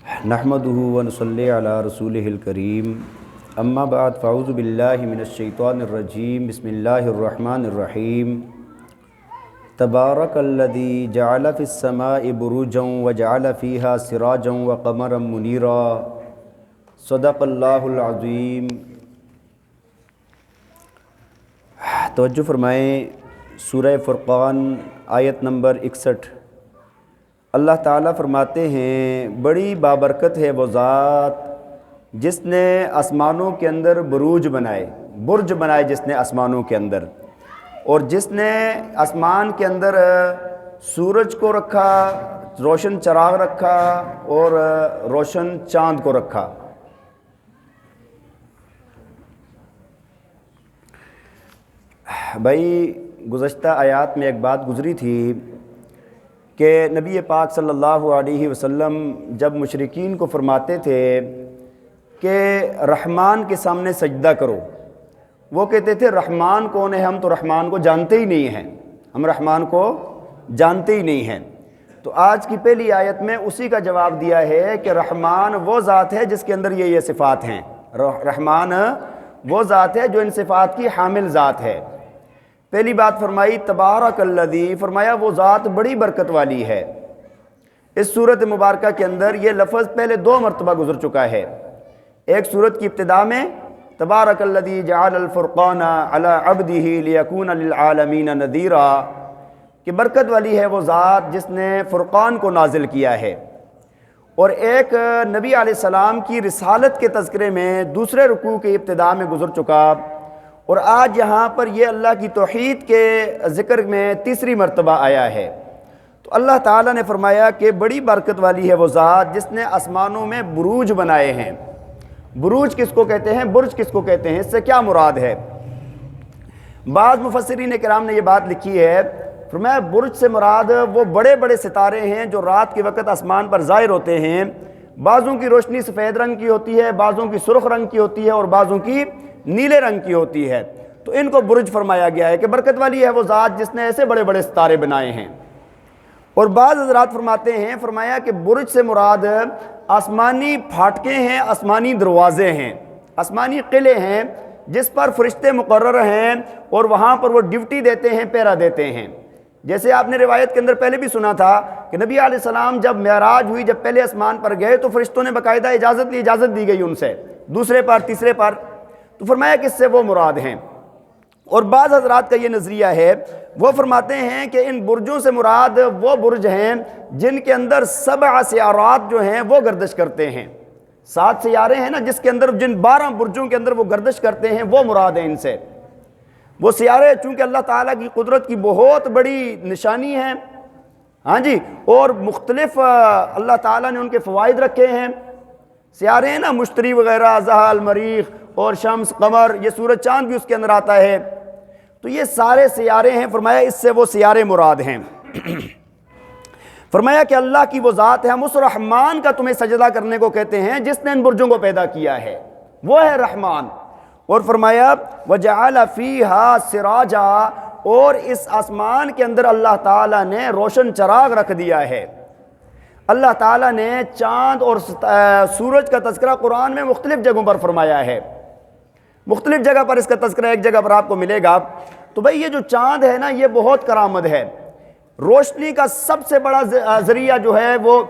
نحمدہ ونصلی علی رسولہ الکریم اما بعد فاعوذ باللہ من الشیطان الرجیم بسم اللہ الرحمن الرحیم تبارک الذی جعل فی السماء بروجا وجعل فیہا سراجا وقمرا منیرا صدق اللہ العظیم۔ توجہ فرمائیں، سورہ فرقان آیت نمبر 61۔ اللہ تعالیٰ فرماتے ہیں، بڑی بابرکت ہے وہ ذات جس نے آسمانوں کے اندر برج بنائے جس نے آسمانوں کے اندر، اور جس نے آسمان کے اندر سورج کو رکھا، روشن چراغ رکھا اور روشن چاند کو رکھا۔ بھائی گزشتہ آیات میں ایک بات گزری تھی کہ نبی پاک صلی اللہ علیہ وسلم جب مشرکین کو فرماتے تھے کہ رحمان کے سامنے سجدہ کرو، وہ کہتے تھے رحمان کون ہے، ہم تو رحمان کو جانتے ہی نہیں ہیں، ہم رحمان کو جانتے ہی نہیں ہیں۔ تو آج کی پہلی آیت میں اسی کا جواب دیا ہے کہ رحمان وہ ذات ہے جس کے اندر یہ صفات ہیں۔ رحمان وہ ذات ہے جو ان صفات کی حامل ذات ہے۔ پہلی بات فرمائی تبارک الذی، فرمایا وہ ذات بڑی برکت والی ہے۔ اس سورت مبارکہ کے اندر یہ لفظ پہلے 2 مرتبہ گزر چکا ہے۔ ایک سورت کی ابتدا میں تبارک الذی جعل الفرقان علی عبدہ لیکون للعالمین نذیرا، کہ برکت والی ہے وہ ذات جس نے فرقان کو نازل کیا ہے۔ اور ایک نبی علیہ السلام کی رسالت کے تذکرے میں دوسرے رکوع کی ابتدا میں گزر چکا، اور آج یہاں پر یہ اللہ کی توحید کے ذکر میں تیسری مرتبہ آیا ہے۔ تو اللہ تعالیٰ نے فرمایا کہ بڑی برکت والی ہے وہ ذات جس نے آسمانوں میں بروج بنائے ہیں۔ بروج کس کو کہتے ہیں، برج کس کو کہتے ہیں، اس سے کیا مراد ہے؟ بعض مفسرین کرام نے یہ بات لکھی ہے، فرمایا برج سے مراد وہ بڑے بڑے ستارے ہیں جو رات کے وقت آسمان پر ظاہر ہوتے ہیں۔ بعضوں کی روشنی سفید رنگ کی ہوتی ہے، بعضوں کی سرخ رنگ کی ہوتی ہے اور بعضوں کی نیلے رنگ کی ہوتی ہے، تو ان کو برج فرمایا گیا ہے کہ برکت والی ہے وہ ذات جس نے ایسے بڑے بڑے ستارے بنائے ہیں۔ اور بعض حضرات فرماتے ہیں، فرمایا کہ برج سے مراد آسمانی پھاٹکے ہیں، آسمانی دروازے ہیں، آسمانی قلعے ہیں جس پر فرشتے مقرر ہیں اور وہاں پر وہ ڈیوٹی دیتے ہیں، پہرا دیتے ہیں۔ جیسے آپ نے روایت کے اندر پہلے بھی سنا تھا کہ نبی علیہ السلام جب معراج ہوئی، جب پہلے آسمان پر گئے تو فرشتوں نے باقاعدہ اجازت دی گئی ان سے، دوسرے پر تیسرے پر، تو فرمایا کہ اس سے وہ مراد ہیں۔ اور بعض حضرات کا یہ نظریہ ہے، وہ فرماتے ہیں کہ ان برجوں سے مراد وہ برج ہیں جن کے اندر 7 سیارات جو ہیں وہ گردش کرتے ہیں۔ 7 سیارے ہیں نا جس کے اندر، جن 12 برجوں کے اندر وہ گردش کرتے ہیں، وہ مراد ہیں ان سے۔ وہ سیارے چونکہ اللہ تعالیٰ کی قدرت کی بہت بڑی نشانی ہیں، ہاں جی، اور مختلف اللہ تعالیٰ نے ان کے فوائد رکھے ہیں۔ سیارے ہیں نا مشتری وغیرہ، زحل، مریخ اور شمس، قمر، یہ سورج چاند بھی اس کے اندر آتا ہے، تو یہ سارے سیارے ہیں۔ فرمایا اس سے وہ سیارے مراد ہیں۔ فرمایا کہ اللہ کی وہ ذات ہے، ہم اس رحمان کا تمہیں سجدہ کرنے کو کہتے ہیں جس نے ان برجوں کو پیدا کیا ہے، وہ ہے رحمان۔ اور فرمایا وجعل فیہا سراجا، اور اس آسمان کے اندر اللہ تعالیٰ نے روشن چراغ رکھ دیا ہے۔ اللہ تعالیٰ نے چاند اور سورج کا تذکرہ قرآن میں مختلف جگہوں پر فرمایا ہے، مختلف جگہ پر اس کا تذکرہ ایک جگہ پر آپ کو ملے گا۔ تو بھئی یہ جو چاند ہے نا، یہ بہت کرامت ہے۔ روشنی کا سب سے بڑا ذریعہ جو ہے وہ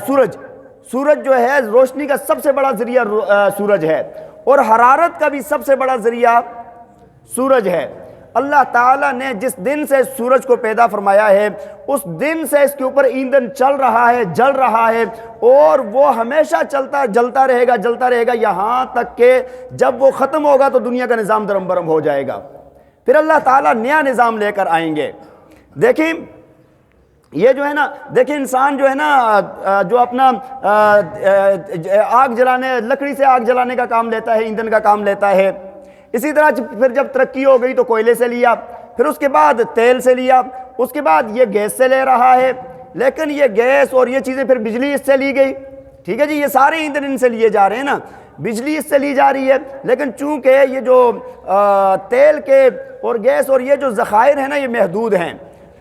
سورج جو ہے، روشنی کا سب سے بڑا ذریعہ سورج ہے، اور حرارت کا بھی سب سے بڑا ذریعہ سورج ہے۔ اللہ تعالیٰ نے جس دن سے سورج کو پیدا فرمایا ہے، اس دن سے اس کے اوپر ایندھن جل رہا ہے، اور وہ ہمیشہ جلتا رہے گا یہاں تک کہ جب وہ ختم ہوگا تو دنیا کا نظام درم برم ہو جائے گا، پھر اللہ تعالیٰ نیا نظام لے کر آئیں گے۔ دیکھیں یہ جو ہے نا، دیکھیں انسان جو ہے نا، جو اپنا لکڑی سے آگ جلانے کا کام لیتا ہے، ایندھن کا کام لیتا ہے، اسی طرح پھر جب ترقی ہو گئی تو کوئلے سے لیا، پھر اس کے بعد تیل سے لیا، اس کے بعد یہ گیس سے لے رہا ہے، لیکن یہ گیس اور یہ چیزیں پھر بجلی اس سے لی گئی، ٹھیک ہے جی، یہ سارے ایندھن ان سے لیے جا رہے ہیں نا، بجلی اس سے لی جا رہی ہے، لیکن چونکہ یہ جو تیل کے اور گیس اور یہ جو ذخائر ہیں نا، یہ محدود ہیں۔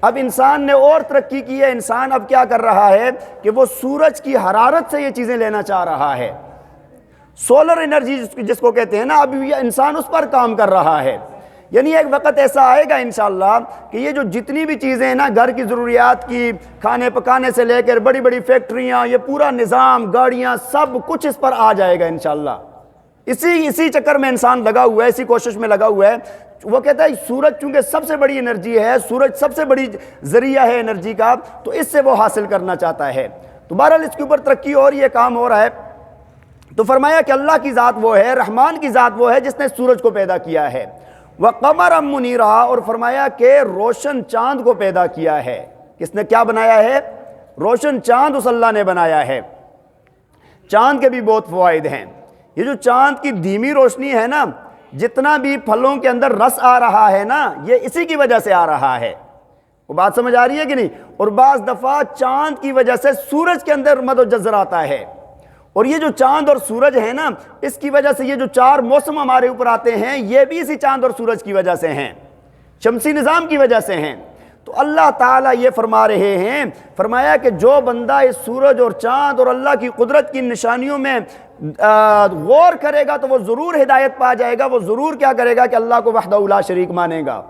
اب انسان نے اور ترقی کی ہے، انسان اب کیا کر رہا ہے کہ وہ سورج کی حرارت سے یہ چیزیں لینا چاہ رہا ہے، سولر انرجی جس کو کہتے ہیں نا، اب یہ انسان اس پر کام کر رہا ہے۔ یعنی ایک وقت ایسا آئے گا انشاءاللہ کہ یہ جو جتنی بھی چیزیں ہیں نا، گھر کی ضروریات کی، کھانے پکانے سے لے کر بڑی بڑی فیکٹریاں، یہ پورا نظام، گاڑیاں، سب کچھ اس پر آ جائے گا انشاءاللہ۔ اسی چکر میں انسان لگا ہوا ہے، اسی کوشش میں لگا ہوا ہے۔ وہ کہتا ہے سورج چونکہ سب سے بڑی انرجی ہے، سورج سب سے بڑی ذریعہ ہے انرجی کا، تو اس سے وہ حاصل کرنا چاہتا ہے۔ تو بہرحال اس کے اوپر ترقی اور یہ کام ہو رہا ہے۔ تو فرمایا کہ اللہ کی ذات وہ ہے، رحمان کی ذات وہ ہے جس نے سورج کو پیدا کیا ہے، وَقَمَرًا مُنِيرًا، اور فرمایا کہ روشن چاند کو پیدا کیا ہے۔ کس نے کیا بنایا ہے؟ روشن چاند اس اللہ نے بنایا ہے۔ چاند کے بھی بہت فوائد ہیں۔ یہ جو چاند کی دھیمی روشنی ہے نا، جتنا بھی پھلوں کے اندر رس آ رہا ہے نا، یہ اسی کی وجہ سے آ رہا ہے۔ وہ بات سمجھ آ رہی ہے کہ نہیں؟ اور بعض دفعہ چاند کی وجہ سے سورج کے اندر مد و جزر آتا ہے، اور یہ جو چاند اور سورج ہے نا، اس کی وجہ سے یہ جو 4 موسم ہمارے اوپر آتے ہیں، یہ بھی اسی چاند اور سورج کی وجہ سے ہیں، شمسی نظام کی وجہ سے ہیں۔ تو اللہ تعالیٰ یہ فرما رہے ہیں، فرمایا کہ جو بندہ اس سورج اور چاند اور اللہ کی قدرت کی نشانیوں میں غور کرے گا تو وہ ضرور ہدایت پا جائے گا، وہ ضرور کیا کرے گا کہ اللہ کو وحدہ لا شریک مانے گا۔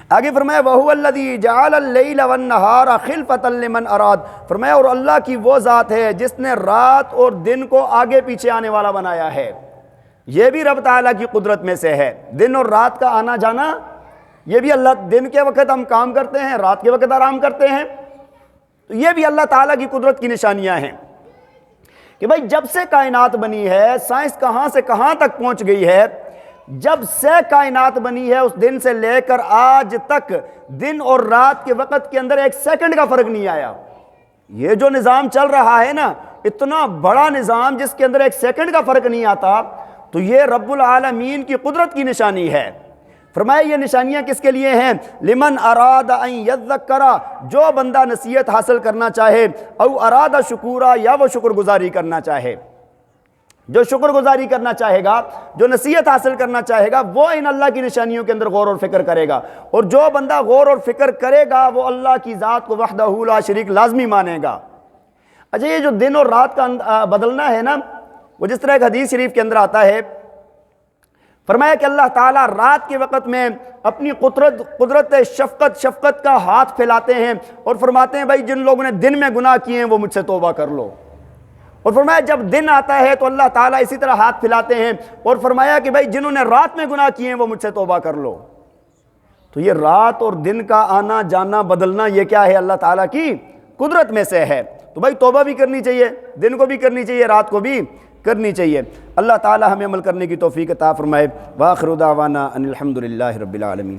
آگے فرمایا وَهُوَ الَّذِي جَعَلَ اللَّيْلَ وَالنَّهَارَ خِلْفَةً لِمَنْ أَرَادَ، فرمایا اور اللہ کی وہ ذات ہے جس نے رات اور دن کو آگے پیچھے آنے والا بنایا ہے۔ یہ بھی رب تعالیٰ کی قدرت میں سے ہے، دن اور رات کا آنا جانا، یہ بھی اللہ، دن کے وقت ہم کام کرتے ہیں، رات کے وقت آرام کرتے ہیں، تو یہ بھی اللہ تعالیٰ کی قدرت کی نشانیاں ہیں کہ بھائی جب سے کائنات بنی ہے، سائنس کہاں سے کہاں تک پہنچ گئی ہے، جب سے کائنات بنی ہے اس دن سے لے کر آج تک دن اور رات کے وقت کے اندر 1 سیکنڈ کا فرق نہیں آیا۔ یہ جو نظام چل رہا ہے نا، اتنا بڑا نظام جس کے اندر 1 سیکنڈ کا فرق نہیں آتا، تو یہ رب العالمین کی قدرت کی نشانی ہے۔ فرمایا یہ نشانیاں کس کے لیے ہیں؟ لمن اراد ان یذکر، جو بندہ نصیحت حاصل کرنا چاہے، او اراد شکورا، یا وہ شکر گزاری کرنا چاہے۔ جو شکر گزاری کرنا چاہے گا، جو نصیحت حاصل کرنا چاہے گا، وہ ان اللہ کی نشانیوں کے اندر غور اور فکر کرے گا، اور جو بندہ غور اور فکر کرے گا وہ اللہ کی ذات کو وحدہ لا شریک لازمی مانے گا۔ اچھا، یہ جو دن اور رات کا بدلنا ہے نا، وہ جس طرح ایک حدیث شریف کے اندر آتا ہے، فرمایا کہ اللہ تعالیٰ رات کے وقت میں اپنی قدرت شفقت کا ہاتھ پھیلاتے ہیں اور فرماتے ہیں بھائی جن لوگوں نے دن میں گناہ کیے ہیں وہ مجھ سے توبہ کر لو، اور فرمایا جب دن آتا ہے تو اللہ تعالیٰ اسی طرح ہاتھ پھیلاتے ہیں اور فرمایا کہ بھائی جنہوں نے رات میں گناہ کیے ہیں وہ مجھ سے توبہ کر لو۔ تو یہ رات اور دن کا آنا جانا بدلنا، یہ کیا ہے؟ اللہ تعالیٰ کی قدرت میں سے ہے۔ تو بھائی توبہ بھی کرنی چاہیے، دن کو بھی کرنی چاہیے، رات کو بھی کرنی چاہیے۔ اللہ تعالیٰ ہمیں عمل کرنے کی توفیق عطا فرمائے۔ وآخر دعوانا ان الحمد للہ رب العالمین۔